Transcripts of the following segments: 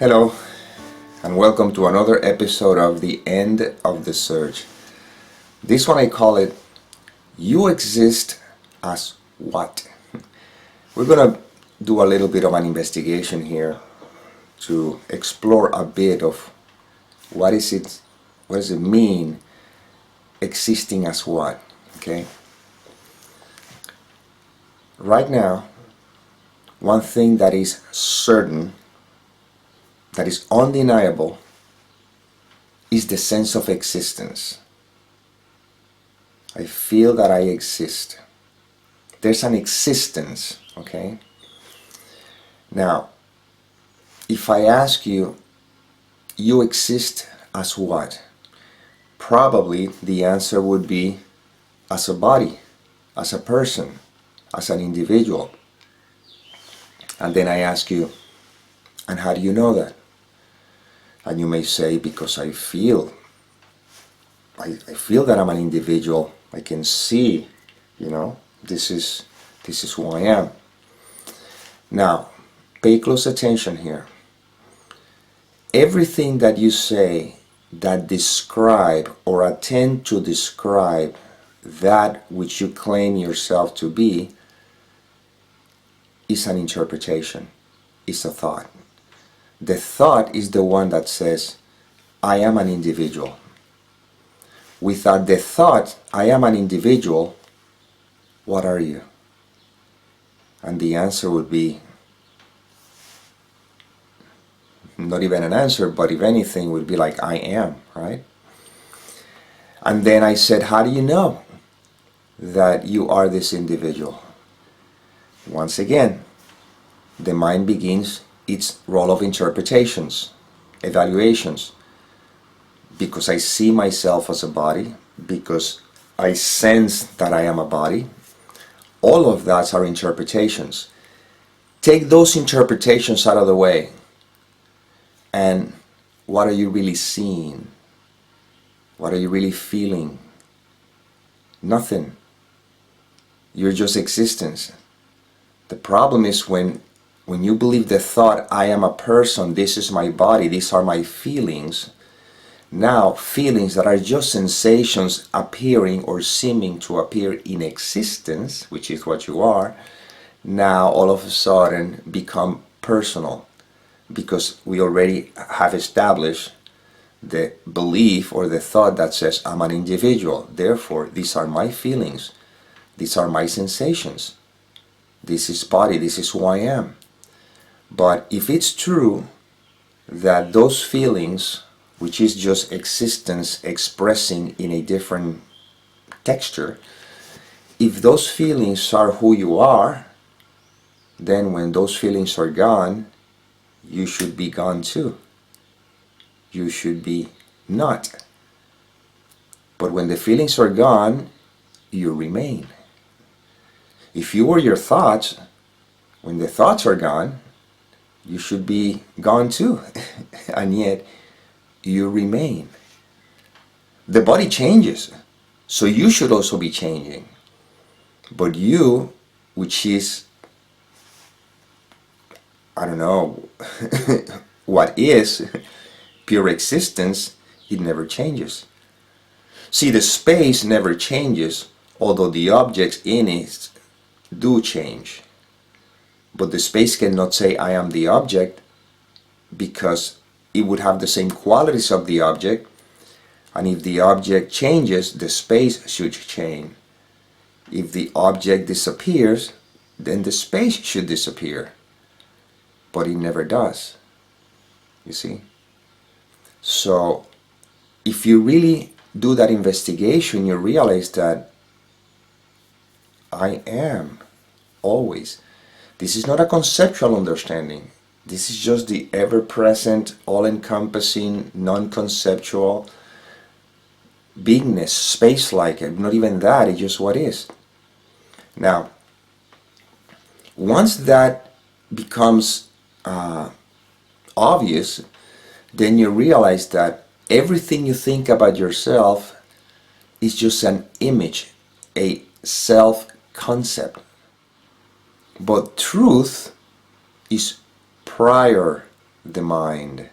Hello, and welcome to another episode of The End of the Search. This one I call it, You Exist as What? We're going to do a little bit of an investigation here to explore a bit of what does it mean existing as what, okay? Right now, one thing that is certain, that is undeniable, is the sense of existence. I feel that I exist. There's an existence, okay? Now, if I ask you, you exist as what? Probably the answer would be as a body, as a person, as an individual. And then I ask you, and how do you know that? And you may say, because I feel that I'm an individual. I can see, this is who I am. Now, pay close attention here. Everything that you say that describe or attempt to describe that which you claim yourself to be is an interpretation, is a thought. The thought is the one that says, I am an individual. Without the thought, I am an individual, what are you? And the answer would be, not even an answer, but if anything, would be like, I am, right? And then I said, how do you know that you are this individual? Once again, the mind begins its role of interpretations, evaluations. Because I see myself as a body, because I sense that I am a body, all of that are interpretations. Take those interpretations out of the way, and what are you really seeing? What are you really feeling? Nothing. You're just existence. The problem is when you believe the thought, I am a person, this is my body, these are my feelings. Now, feelings that are just sensations appearing or seeming to appear in existence, which is what you are, now all of a sudden become personal, because we already have established the belief or the thought that says, I'm an individual, therefore these are my feelings, these are my sensations, this is body, this is who I am. But if it's true that those feelings, which is just existence expressing in a different texture, if those feelings are who you are, then when those feelings are gone, you should be gone too. You should be not. But when the feelings are gone, you remain. If you were your thoughts, when the thoughts are gone, you should be gone too. And yet, you remain. The body changes, so you should also be changing. But you, which is, I don't know, what is pure existence, it never changes. See, the space never changes, although the objects in it do change. But the space cannot say, I am the object, because it would have the same qualities of the object, and if the object changes, the space should change. If the object disappears, then the space should disappear. But it never does. You see? So, if you really do that investigation, you realize that I am always. This is not a conceptual understanding. This is just the ever-present, all-encompassing, non-conceptual beingness, space-like. Not even that, it's just what is. Now, once that becomes obvious, then you realize that everything you think about yourself is just an image, a self-concept. But truth is prior the mind.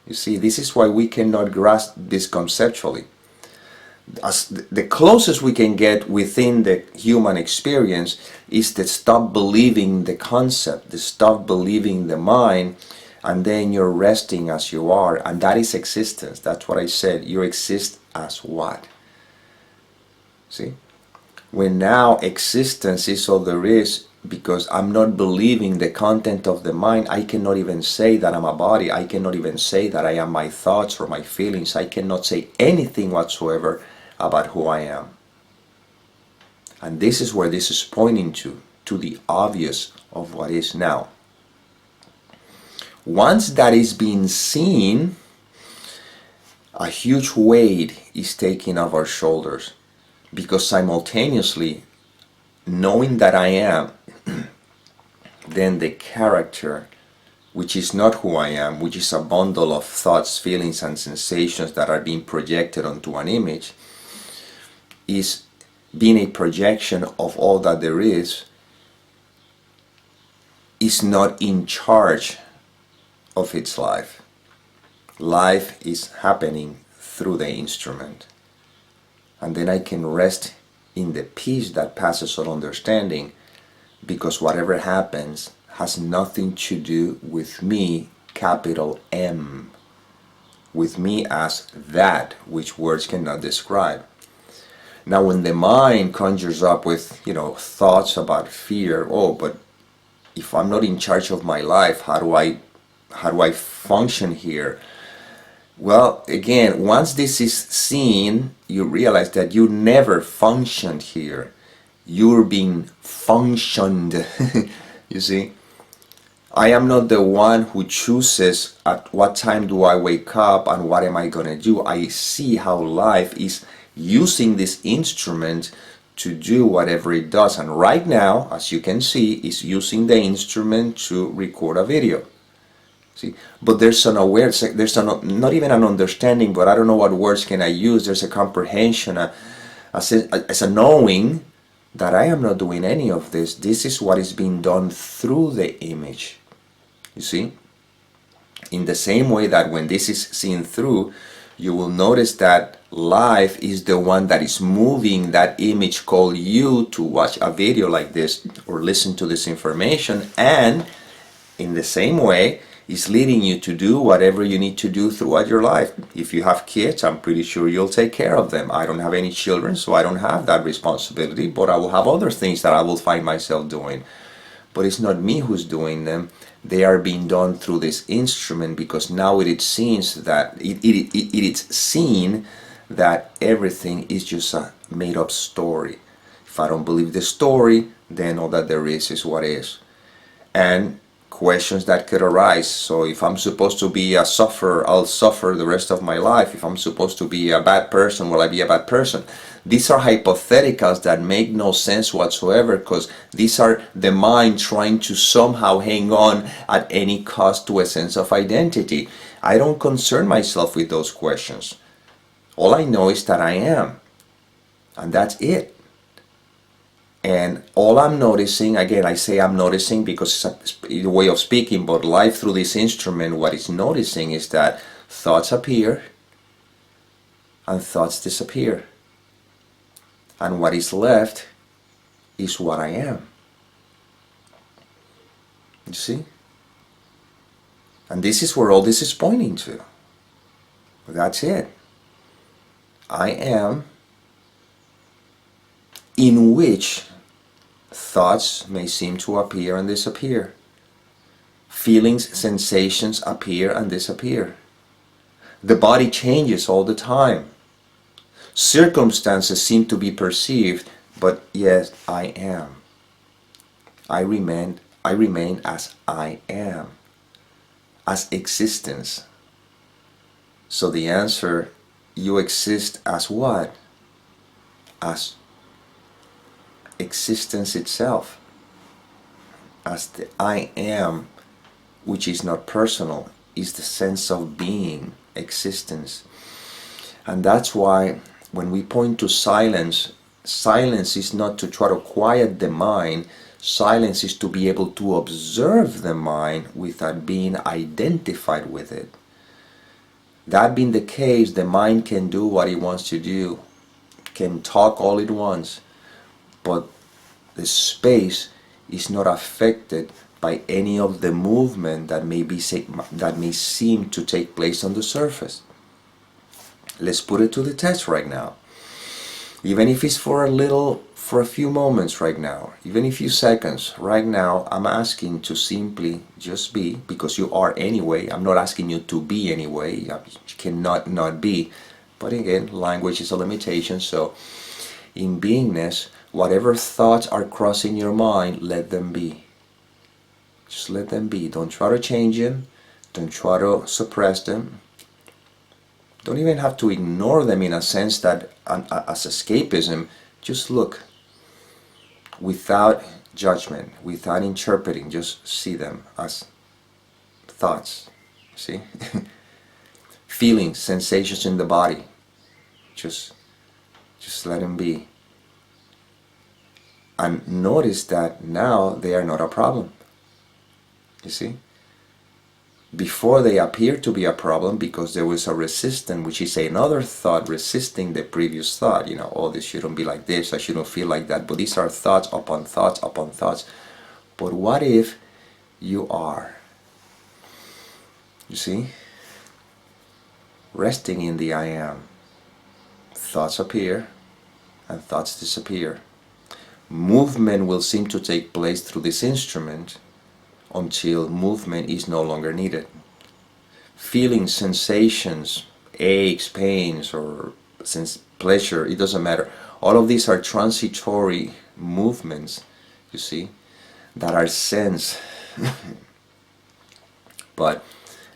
You see, this is why we cannot grasp this conceptually. As the closest we can get within the human experience is to stop believing the concept, to stop believing the mind, and then you're resting as you are, and that is existence. That's what I said. You exist as what? See? When now existence is all there is, because I'm not believing the content of the mind, I cannot even say that I'm a body. I cannot even say that I am my thoughts or my feelings. I cannot say anything whatsoever about who I am. And this is where this is pointing to the obvious of what is now. Once that is being seen, a huge weight is taken off our shoulders, because simultaneously, knowing that I am, then the character, which is not who I am, which is a bundle of thoughts, feelings, and sensations that are being projected onto an image, is being a projection of all that there is not in charge of its life. Life is happening through the instrument. And then I can rest in the peace that passes all understanding, because whatever happens has nothing to do with me, capital M, with me as that which words cannot describe. Now when the mind conjures up with, thoughts about fear, but if I'm not in charge of my life, how do I function here? Well, again, once this is seen, you realize that you never functioned here. You're being functioned. You see? I am not the one who chooses at what time do I wake up and what am I going to do. I see how life is using this instrument to do whatever it does. And right now, as you can see, it's using the instrument to record a video. See, but there's an awareness, there's not even an understanding, but I don't know what words can I use. There's a comprehension, as a knowing that I am not doing any of this. This is what is being done through the image. You see? In the same way that when this is seen through, you will notice that life is the one that is moving that image called you to watch a video like this or listen to this information, and in the same way is leading you to do whatever you need to do throughout your life. If you have kids, I'm pretty sure you'll take care of them. I don't have any children, so I don't have that responsibility, but I will have other things that I will find myself doing. But it's not me who's doing them. They are being done through this instrument, because now it seems that it's seen that everything is just a made-up story. If I don't believe the story, then all that there is what is. And questions that could arise. So if I'm supposed to be a sufferer, I'll suffer the rest of my life. If I'm supposed to be a bad person, will I be a bad person? These are hypotheticals that make no sense whatsoever, because these are the mind trying to somehow hang on at any cost to a sense of identity. I don't concern myself with those questions. All I know is that I am, and that's it. And all I'm noticing, again, I say I'm noticing because it's a way of speaking, but life through this instrument, what it's noticing is that thoughts appear and thoughts disappear. And what is left is what I am. You see? And this is where all this is pointing to. That's it. I am, in which thoughts may seem to appear and disappear. Feelings, sensations appear and disappear. The body changes all the time. Circumstances seem to be perceived, but yes, I am. I remain as I am, as existence. So the answer, you exist as what? As existence itself, as the I am, which is not personal, is the sense of being, existence. And that's why when we point to silence, silence is not to try to quiet the mind Silence is to be able to observe the mind without being identified with it. That being the case, the mind can do what it wants to do, can talk all it wants, but the space is not affected by any of the movement that may seem to take place on the surface. Let's put it to the test right now. Even if it's for a few moments right now, even a few seconds right now, I'm asking to simply just be, because you are anyway. I'm not asking you to be anyway. You cannot not be. But again, language is a limitation. So in beingness, whatever thoughts are crossing your mind, let them be. Just let them be. Don't try to change them. Don't try to suppress them. Don't even have to ignore them in a sense that as escapism. Just look without judgment, without interpreting. Just see them as thoughts. See? Feelings, sensations in the body. Just let them be. And notice that now they are not a problem. You see? Before they appear to be a problem because there was a resistance, which is another thought resisting the previous thought. Oh, this shouldn't be like this, I shouldn't feel like that. But these are thoughts upon thoughts upon thoughts. But what if you are, you see, resting in the I am? Thoughts appear and thoughts disappear. Movement will seem to take place through this instrument until movement is no longer needed. Feelings, sensations, aches, pains, or pleasure, it doesn't matter. All of these are transitory movements, you see, that are sensed, but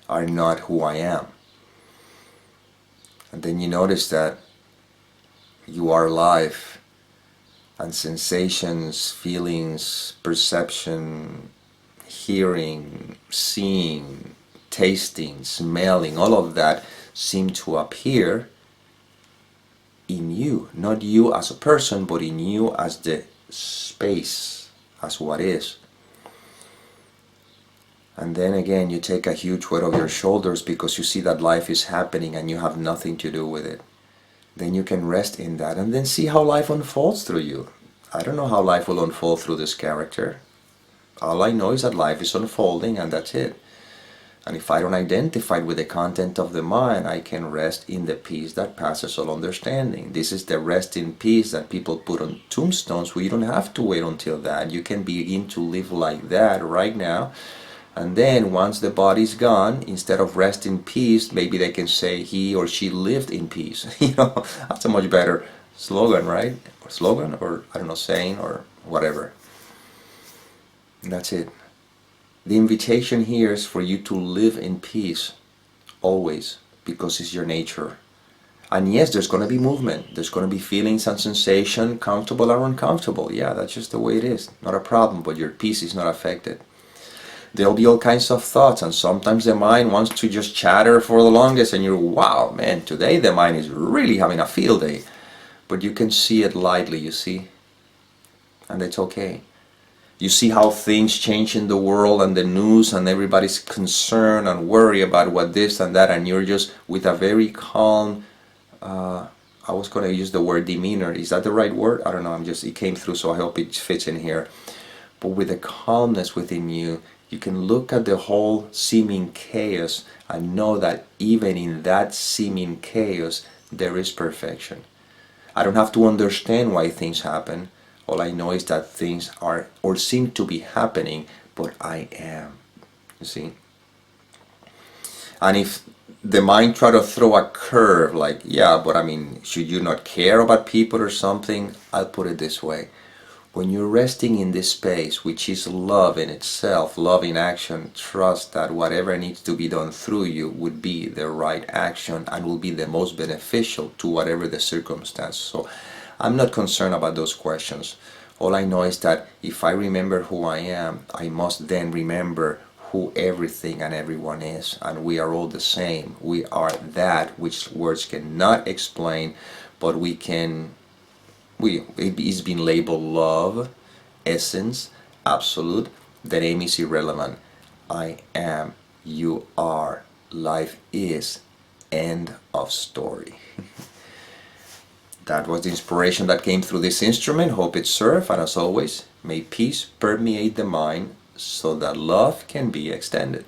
are not who I am. And then you notice that you are alive, and sensations, feelings, perception, hearing, seeing, tasting, smelling, all of that seem to appear in you. Not you as a person, but in you as the space, as what is. And then again, you take a huge weight off your shoulders because you see that life is happening and you have nothing to do with it. Then you can rest in that and then see how life unfolds through you. I don't know how life will unfold through this character. All I know is that life is unfolding and that's it. And if I don't identify with the content of the mind, I can rest in the peace that passes all understanding. This is the rest in peace that people put on tombstones. Well, you don't have to wait until that. You can begin to live like that right now. And then once the body's gone, instead of rest in peace, maybe they can say he or she lived in peace. That's a much better slogan, right? Or slogan, or I don't know, saying, or whatever. And that's it. The invitation here is for you to live in peace always, because it's your nature. And yes, there's going to be movement. There's going to be feelings and sensation, comfortable or uncomfortable. Yeah, that's just the way it is. Not a problem, but your peace is not affected. There'll be all kinds of thoughts, and sometimes the mind wants to just chatter for the longest, and you're, wow, man, today the mind is really having a field day. But you can see it lightly, you see? And it's okay. You see how things change in the world and the news, and everybody's concerned and worried about what this and that, and you're just with a very calm, I was going to use the word demeanor. Is that the right word? I don't know, it came through, so I hope it fits in here. But with a calmness within you, you can look at the whole seeming chaos and know that even in that seeming chaos, there is perfection. I don't have to understand why things happen. All I know is that things are or seem to be happening, but I am. You see? And if the mind try to throw a curve like, yeah, but I mean, should you not care about people or something? I'll put it this way. When you're resting in this space, which is love in itself, love in action, trust that whatever needs to be done through you would be the right action and will be the most beneficial to whatever the circumstance. So I'm not concerned about those questions. All I know is that if I remember who I am, I must then remember who everything and everyone is. And we are all the same. We are that which words cannot explain, but it is being labeled love, essence, absolute, the name is irrelevant. I am, you are, life is, end of story. That was the inspiration that came through this instrument. Hope it served, and as always, may peace permeate the mind so that love can be extended.